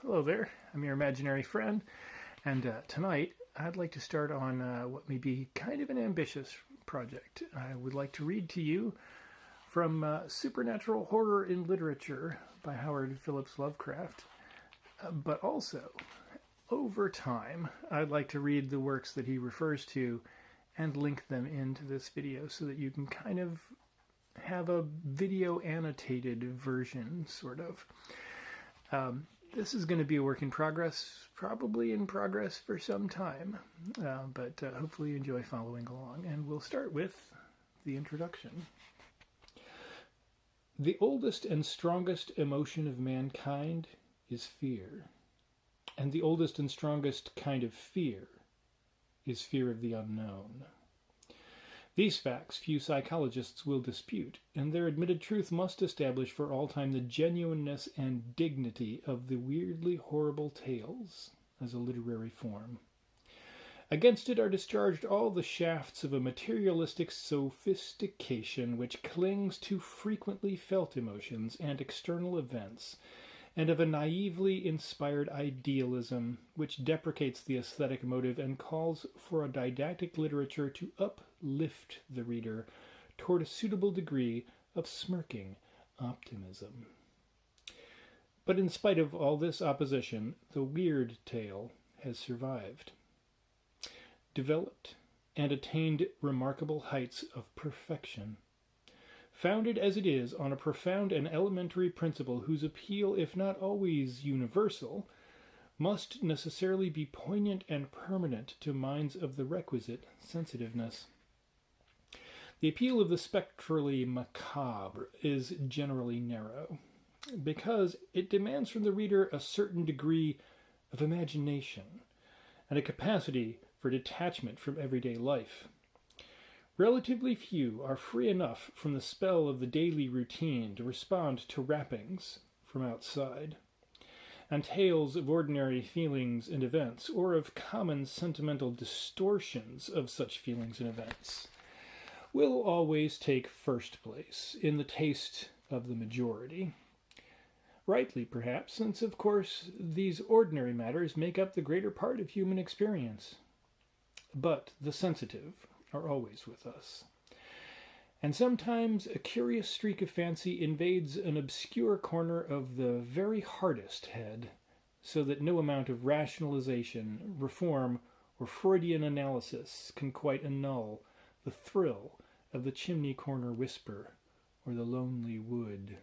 Hello there, I'm your imaginary friend, and tonight I'd like to start on what may be kind of an ambitious project. I would like to read to you from Supernatural Horror in Literature by Howard Phillips Lovecraft, but also, over time, I'd like to read the works that he refers to and link them into this video so that you can kind of have a video annotated version, sort of. This is going to be a work in progress, probably in progress for some time, but hopefully you enjoy following along. And we'll start with the introduction. The oldest and strongest emotion of mankind is fear. And the oldest and strongest kind of fear is fear of the unknown. These facts few psychologists will dispute, and their admitted truth must establish for all time the genuineness and dignity of the weirdly horrible tales as a literary form. Against it are discharged all the shafts of a materialistic sophistication which clings to frequently felt emotions and external events, and of a naively inspired idealism which deprecates the aesthetic motive and calls for a didactic literature to uplift the reader toward a suitable degree of smirking optimism. But in spite of all this opposition, the weird tale has survived, developed, and attained remarkable heights of perfection. Founded as it is on a profound and elementary principle whose appeal, if not always universal, must necessarily be poignant and permanent to minds of the requisite sensitiveness. The appeal of the spectrally macabre is generally narrow, because it demands from the reader a certain degree of imagination and a capacity for detachment from everyday life. Relatively few are free enough from the spell of the daily routine to respond to rappings from outside, and tales of ordinary feelings and events, or of common sentimental distortions of such feelings and events, will always take first place in the taste of the majority. Rightly, perhaps, since, of course, these ordinary matters make up the greater part of human experience. But the sensitive are always with us. And sometimes a curious streak of fancy invades an obscure corner of the very hardest head, so that no amount of rationalization, reform, or Freudian analysis can quite annul the thrill of the chimney corner whisper or the lonely wood.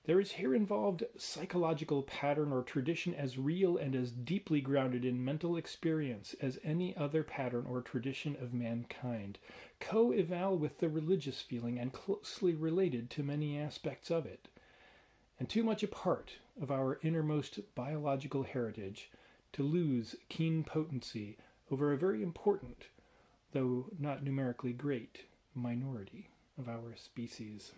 There is here involved psychological pattern or tradition as real and as deeply grounded in mental experience as any other pattern or tradition of mankind, co-eval with the religious feeling and closely related to many aspects of it, and too much a part of our innermost biological heritage to lose keen potency over a very important, though not numerically great, minority of our species.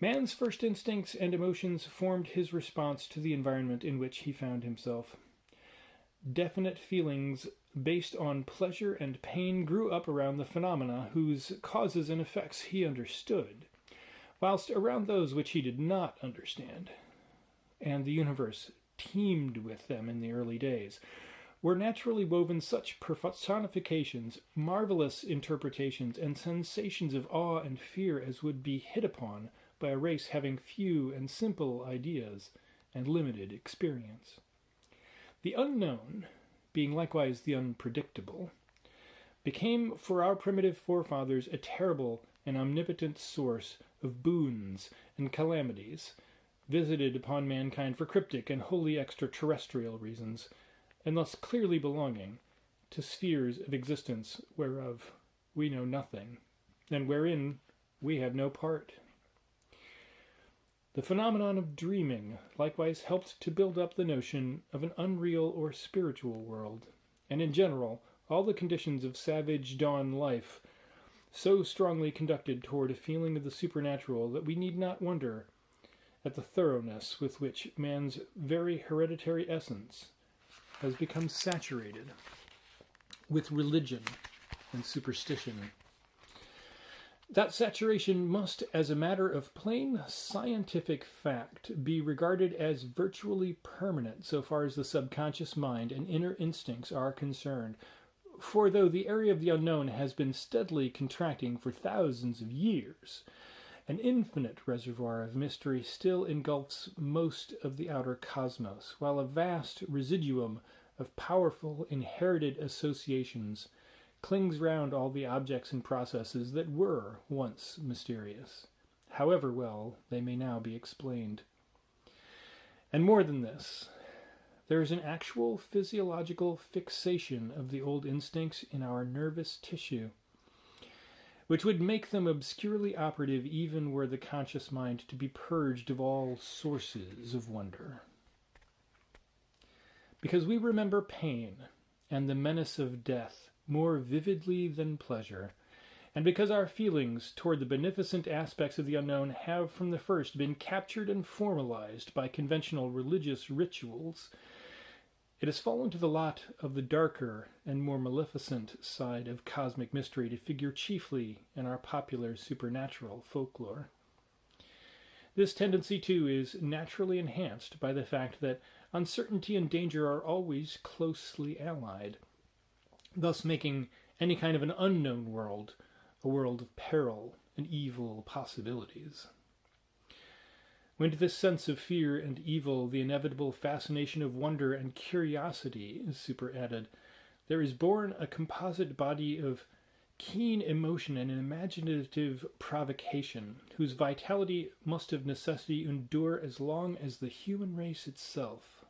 Man's first instincts and emotions formed his response to the environment in which he found himself. Definite feelings based on pleasure and pain grew up around the phenomena whose causes and effects he understood, whilst around those which he did not understand, and the universe teemed with them in the early days, were naturally woven such personifications, marvelous interpretations, and sensations of awe and fear as would be hit upon by a race having few and simple ideas and limited experience. The unknown, being likewise the unpredictable, became for our primitive forefathers a terrible and omnipotent source of boons and calamities, visited upon mankind for cryptic and wholly extraterrestrial reasons, and thus clearly belonging to spheres of existence whereof we know nothing, and wherein we have no part. The phenomenon of dreaming likewise helped to build up the notion of an unreal or spiritual world, and in general, all the conditions of savage dawn life so strongly conducted toward a feeling of the supernatural that we need not wonder at the thoroughness with which man's very hereditary essence has become saturated with religion and superstition. That saturation must, as a matter of plain scientific fact, be regarded as virtually permanent so far as the subconscious mind and inner instincts are concerned. For though the area of the unknown has been steadily contracting for thousands of years, an infinite reservoir of mystery still engulfs most of the outer cosmos, while a vast residuum of powerful inherited associations clings round all the objects and processes that were once mysterious, however well they may now be explained. And more than this, there is an actual physiological fixation of the old instincts in our nervous tissue, which would make them obscurely operative even were the conscious mind to be purged of all sources of wonder. Because we remember pain and the menace of death more vividly than pleasure, and because our feelings toward the beneficent aspects of the unknown have from the first been captured and formalized by conventional religious rituals, it has fallen to the lot of the darker and more maleficent side of cosmic mystery to figure chiefly in our popular supernatural folklore. This tendency, too, is naturally enhanced by the fact that uncertainty and danger are always closely allied, thus making any kind of an unknown world a world of peril and evil possibilities. When to this sense of fear and evil the inevitable fascination of wonder and curiosity is superadded, there is born a composite body of keen emotion and imaginative provocation, whose vitality must of necessity endure as long as the human race itself.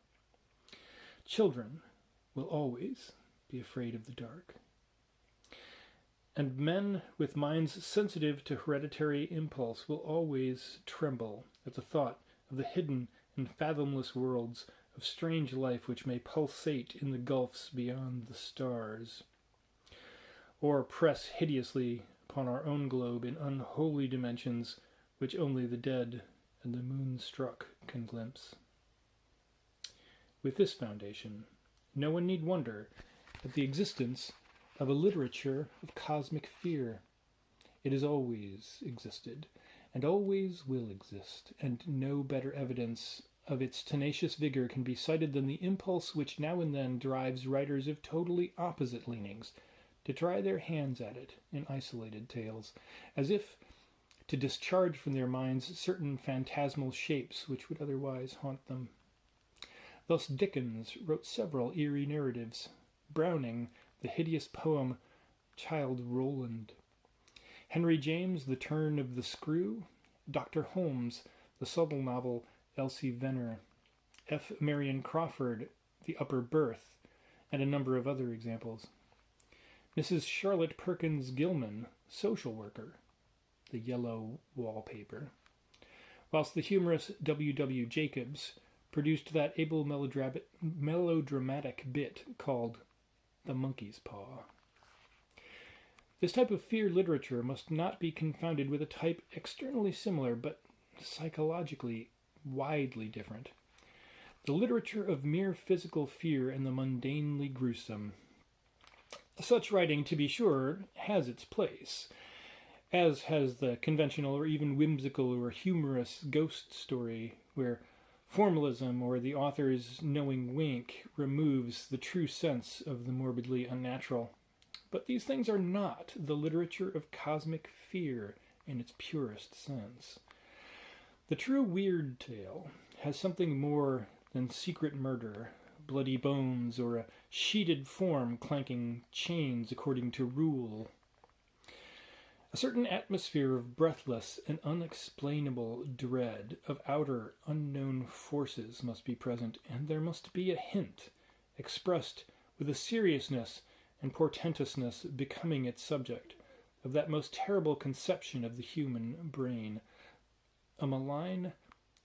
Children will always be afraid of the dark, and men with minds sensitive to hereditary impulse will always tremble at the thought of the hidden and fathomless worlds of strange life which may pulsate in the gulfs beyond the stars, or press hideously upon our own globe in unholy dimensions which only the dead and the moonstruck can glimpse. With this foundation, no one need wonder at the existence of a literature of cosmic fear. It has always existed, and always will exist, and no better evidence of its tenacious vigor can be cited than the impulse which now and then drives writers of totally opposite leanings to try their hands at it in isolated tales, as if to discharge from their minds certain phantasmal shapes which would otherwise haunt them. Thus Dickens wrote several eerie narratives, Browning the hideous poem Childe Roland, Henry James the Turn of the Screw, Dr. Holmes the subtle novel Elsie Venner, F. Marion Crawford the Upper Berth, and a number of other examples. Mrs. Charlotte Perkins Gilman, Social Worker, the Yellow Wallpaper, whilst the humorous W. W. Jacobs produced that able melodramatic bit called The Monkey's Paw. This type of fear literature must not be confounded with a type externally similar but psychologically widely different, the literature of mere physical fear and the mundanely gruesome. Such writing, to be sure, has its place, as has the conventional or even whimsical or humorous ghost story, where formalism or the author's knowing wink removes the true sense of the morbidly unnatural. But these things are not the literature of cosmic fear in its purest sense. The true weird tale has something more than secret murder, bloody bones, or a sheeted form clanking chains according to rule. A certain atmosphere of breathless and unexplainable dread of outer, unknown forces must be present, and there must be a hint, expressed with a seriousness and portentousness becoming its subject, of that most terrible conception of the human brain, a malign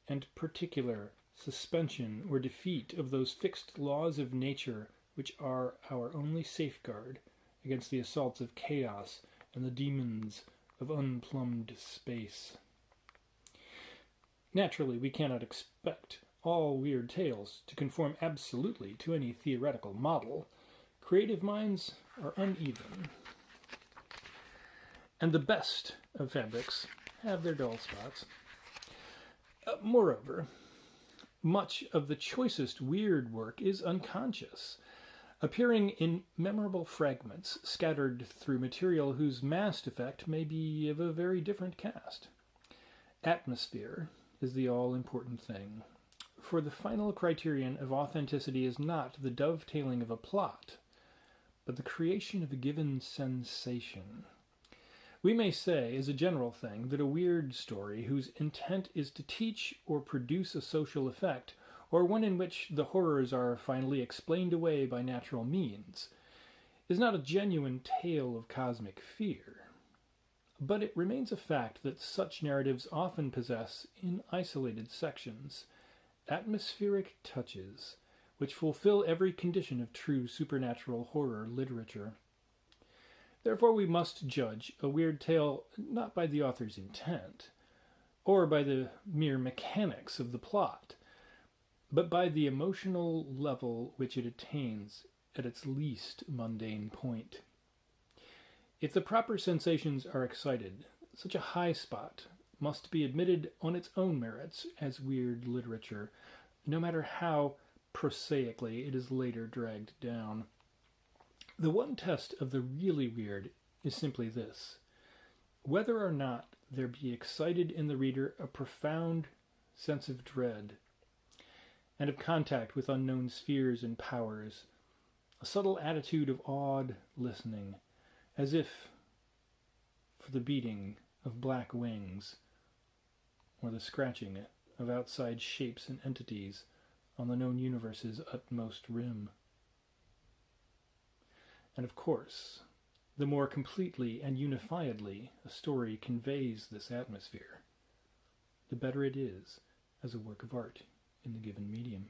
and particular suspension or defeat of those fixed laws of nature which are our only safeguard against the assaults of chaos and the demons of unplumbed space. Naturally, we cannot expect all weird tales to conform absolutely to any theoretical model. Creative minds are uneven, and the best of fabrics have their dull spots. Moreover, much of the choicest weird work is unconscious, appearing in memorable fragments scattered through material whose massed effect may be of a very different cast. Atmosphere is the all-important thing, for the final criterion of authenticity is not the dovetailing of a plot, but the creation of a given sensation. We may say, as a general thing, that a weird story whose intent is to teach or produce a social effect, or one in which the horrors are finally explained away by natural means, is not a genuine tale of cosmic fear. But it remains a fact that such narratives often possess, in isolated sections, atmospheric touches, which fulfill every condition of true supernatural horror literature. Therefore we must judge a weird tale not by the author's intent, or by the mere mechanics of the plot, but by the emotional level which it attains at its least mundane point. If the proper sensations are excited, such a high spot must be admitted on its own merits as weird literature, no matter how prosaically it is later dragged down. The one test of the really weird is simply this: whether or not there be excited in the reader a profound sense of dread, and of contact with unknown spheres and powers, a subtle attitude of awed listening, as if for the beating of black wings, or the scratching of outside shapes and entities on the known universe's utmost rim. And of course, the more completely and unifiedly a story conveys this atmosphere, the better it is as a work of art in the given medium.